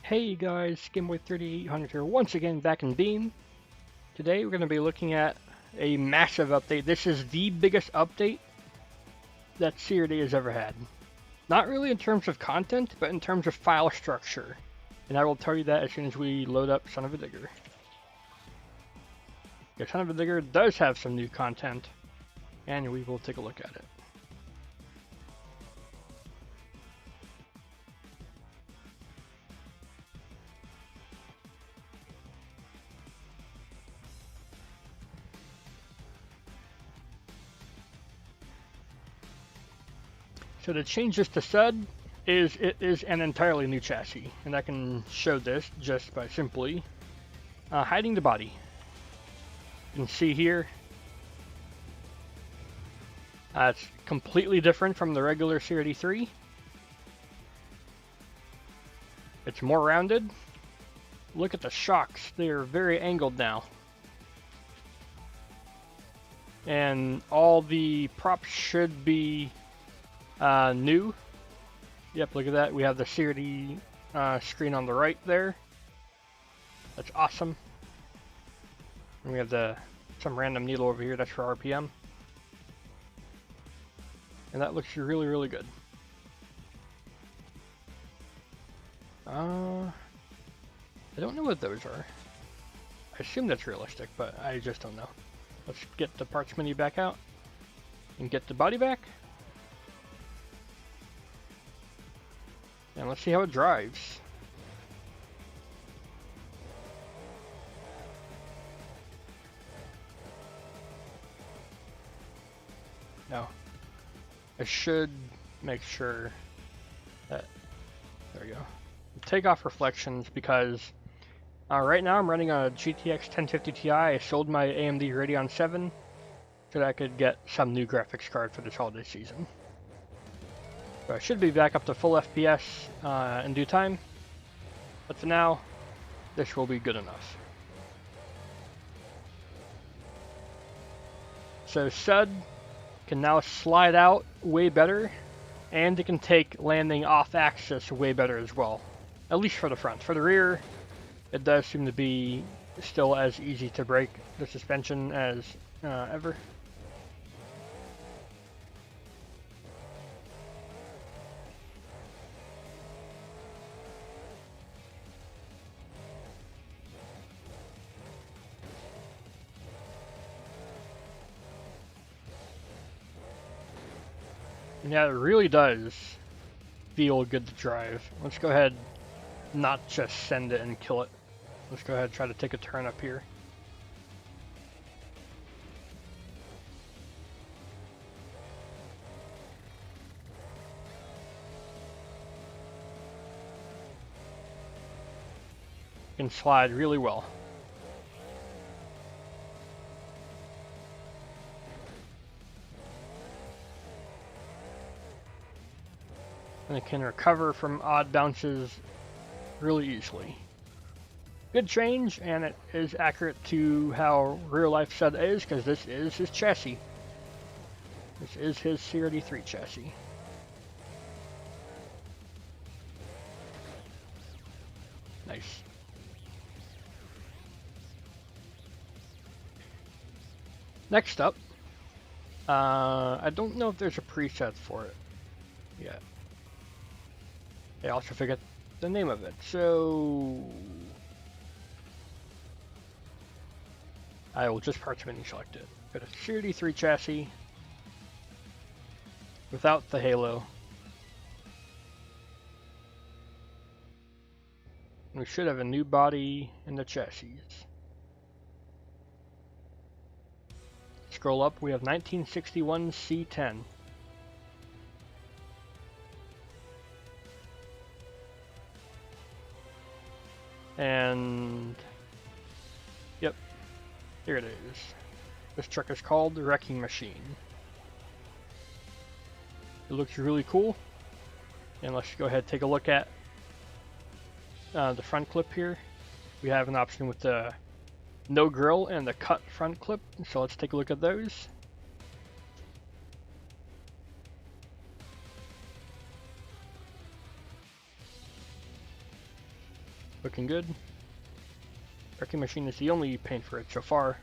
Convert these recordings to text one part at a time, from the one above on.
Hey guys, Gameboy3800 here, once again back in Beam. Today we're going to be looking at a massive update. This is the biggest update that CRD has ever had. Not really in terms of content, but in terms of file structure. And I will tell you that as soon as we load up Son of a Digger. Yeah, Son of a Digger does have some new content, and we will take a look at it. So the changes to SUD is it is an entirely new chassis, and I can show this just by simply hiding the body. You can see here it's completely different from the regular CRD 3. It's more rounded. Look at the shocks, they're very angled now. And all the props should be new. Yep, look at that. We have the CRD screen on the right there. That's awesome. And we have some random needle over here. That's for RPM. And that looks really, really good. I don't know what those are. I assume that's realistic, but I just don't know. Let's get the parts menu back out and get the body back. And let's see how it drives. No. I should make sure that, there we go. Take off reflections because right now I'm running on a GTX 1050 Ti. I sold my AMD Radeon 7 so that I could get some new graphics card for this holiday season. So I should be back up to full FPS in due time, but for now, this will be good enough. So SUD can now slide out way better, and it can take landing off axis way better as well, at least for the front. For the rear, it does seem to be still as easy to break the suspension as ever. Yeah, it really does feel good to drive. Let's go ahead, not just send it and kill it. Let's go ahead and try to take a turn up here. Can slide really well. And it can recover from odd bounces really easily. Good change, and it is accurate to how real life SUD is, because this is his chassis. This is his CRD 3 chassis. Nice. Next up, I don't know if there's a preset for it yet. I also forget the name of it, so I will just parts menu select it. Got a CRD 3 chassis without the halo. We should have a new body in the chassis. Scroll up, we have 1961 C10. And yep, here it is. This truck is called the Wrecking Machine. It looks really cool. And let's go ahead and take a look at the front clip here. We have an option with the no grill and the cut front clip, so let's take a look at those. looking good. Wrecking Machine is the only paint for it so far.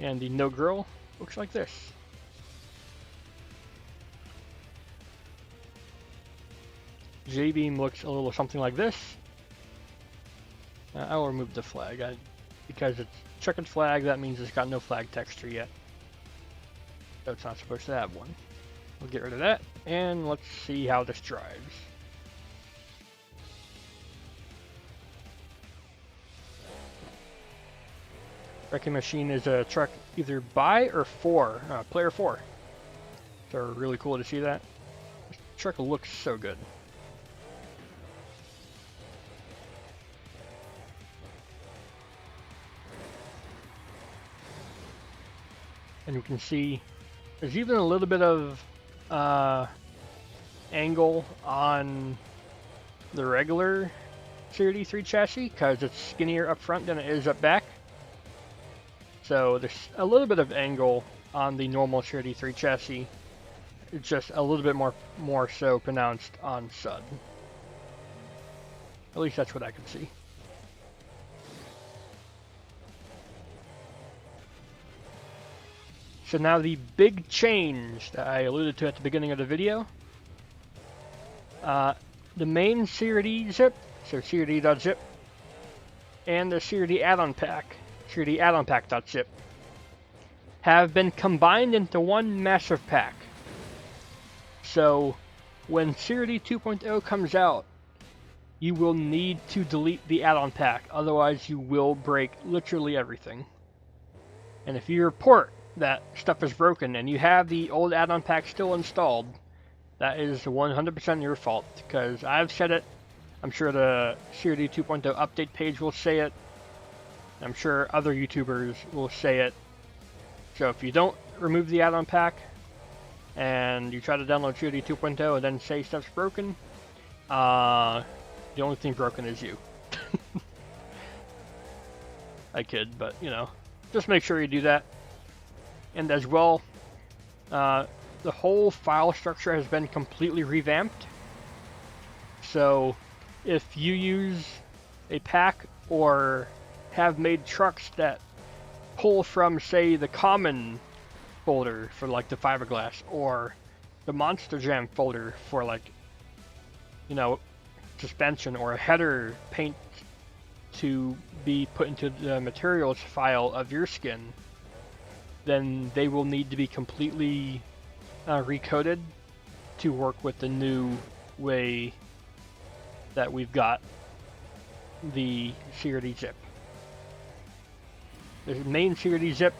And the No Grill looks like this. J-Beam looks a little something like this. I'll remove the flag. Because it's checkered flag, that means it's got no flag texture yet. So it's not supposed to have one. We'll get rid of that, and let's see how this drives. Wrecking Machine is a truck either by or for player 4. So really cool to see that. This truck looks so good. And you can see there's even a little bit of angle on the regular CRD 3 chassis because it's skinnier up front than it is up back. So there's a little bit of angle on the normal CRD 3 chassis. It's just a little bit more so pronounced on SUD. At least that's what I can see. So now the big change that I alluded to at the beginning of the video. The main CRD zip, so CRD.zip, and the CRD add-on pack, CRD add-on pack.zip, have been combined into one massive pack. So when CRD 2.0 comes out, you will need to delete the add-on pack, otherwise you will break literally everything. And if you report that stuff is broken and you have the old add-on pack still installed, that is 100% your fault, because I've said it. I'm sure the CRD 2.0 update page will say it. I'm sure other YouTubers will say it. So if you don't remove the add-on pack and you try to download CRD 2.0 and then say stuff's broken, the only thing broken is you. I kid, but you know, just make sure you do that. And as well, the whole file structure has been completely revamped. So if you use a pack or have made trucks that pull from, say, the common folder for like the fiberglass, or the Monster Jam folder for like, you know, suspension, or a header paint to be put into the materials file of your skin, then they will need to be completely recoded to work with the new way that we've got the CRD zip. The main CRD zip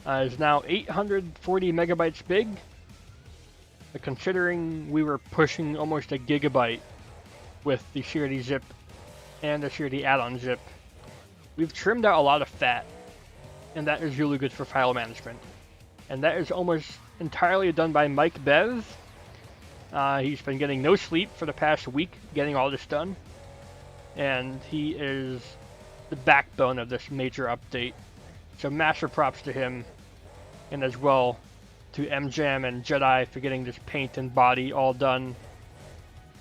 is now 840 megabytes big. But considering we were pushing almost a gigabyte with the CRD zip and the CRD add-on zip, we've trimmed out a lot of fat, and that is really good for file management. And that is almost entirely done by Mike Bev. He's been getting no sleep for the past week getting all this done, and he is the backbone of this major update. So massive props to him, and as well to mjam and Jedi for getting this paint and body all done.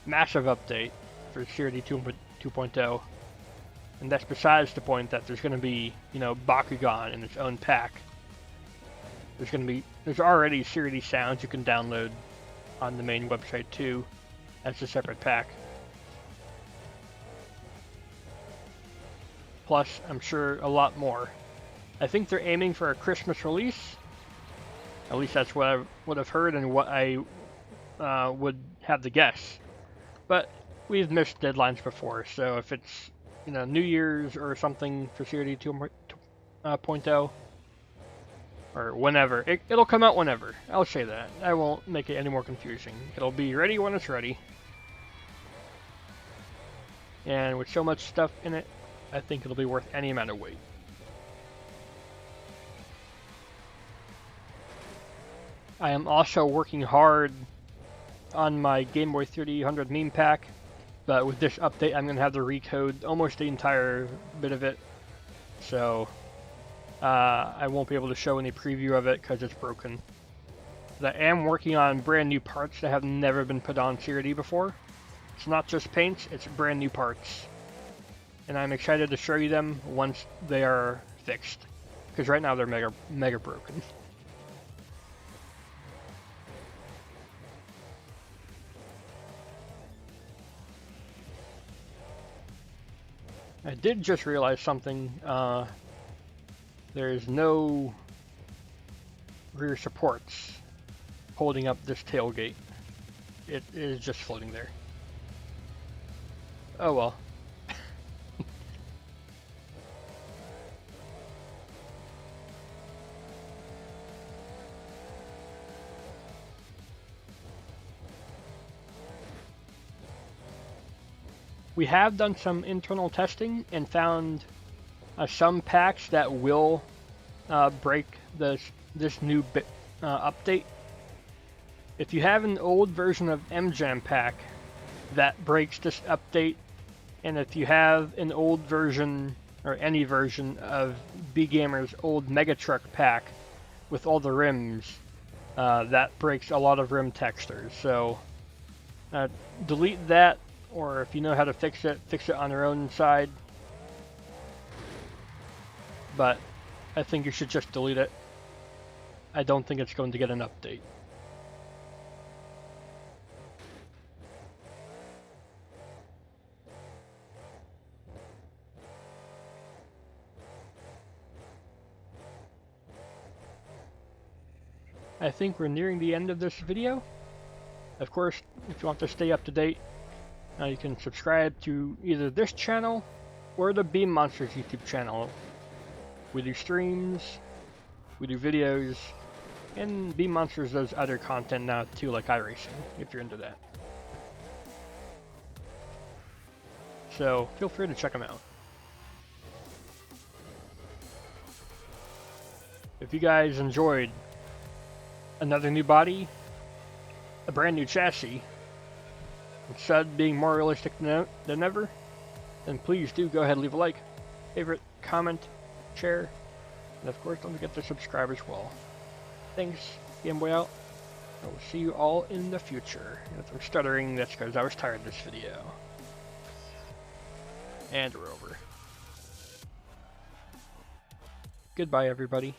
Massive update for CRD 2.0. And that's besides the point that there's going to be, you know, Bakugan in its own pack. There's already CRD sounds you can download on the main website too, as a separate pack. Plus, I'm sure a lot more. I think they're aiming for a Christmas release. At least that's what I would have heard and what I would have to guess. But we've missed deadlines before, so if it's, you know, New Year's or something for CRD 2.0, or whenever, it'll come out whenever. I'll say that. I won't make it any more confusing. It'll be ready when it's ready. And with so much stuff in it, I think it'll be worth any amount of wait. I am also working hard on my Game Boy 3000 meme pack, but with this update I'm going to have to recode almost the entire bit of it, so I won't be able to show any preview of it because it's broken. Because I am working on brand new parts that have never been put on CRD before. It's not just paints, it's brand new parts. And I'm excited to show you them once they are fixed. Because right now they're mega broken. I did just realize something. There's no rear supports holding up this tailgate. It is just floating there. Oh well. We have done some internal testing and found some packs that will break this new update. If you have an old version of mjam pack, that breaks this update, and if you have an old version or any version of BeamNG.Drive's old Mega Truck pack with all the rims, that breaks a lot of rim textures. So delete that, or if you know how to fix it on your own side. But I think you should just delete it. I don't think it's going to get an update. I think we're nearing the end of this video. Of course, if you want to stay up to date, you can subscribe to either this channel or the Beam Monsters YouTube channel. We do streams, we do videos, and Beam Monsters does other content now too, like iRacing, if you're into that. So feel free to check them out. If you guys enjoyed another new body, a brand new chassis, and SUD being more realistic than ever, then please do go ahead and leave a like, favorite, comment, share, and of course don't forget to subscribe as well. Thanks, Game Boy out. I will see you all in the future. If I'm stuttering, that's because I was tired of this video. And we're over. Goodbye, everybody.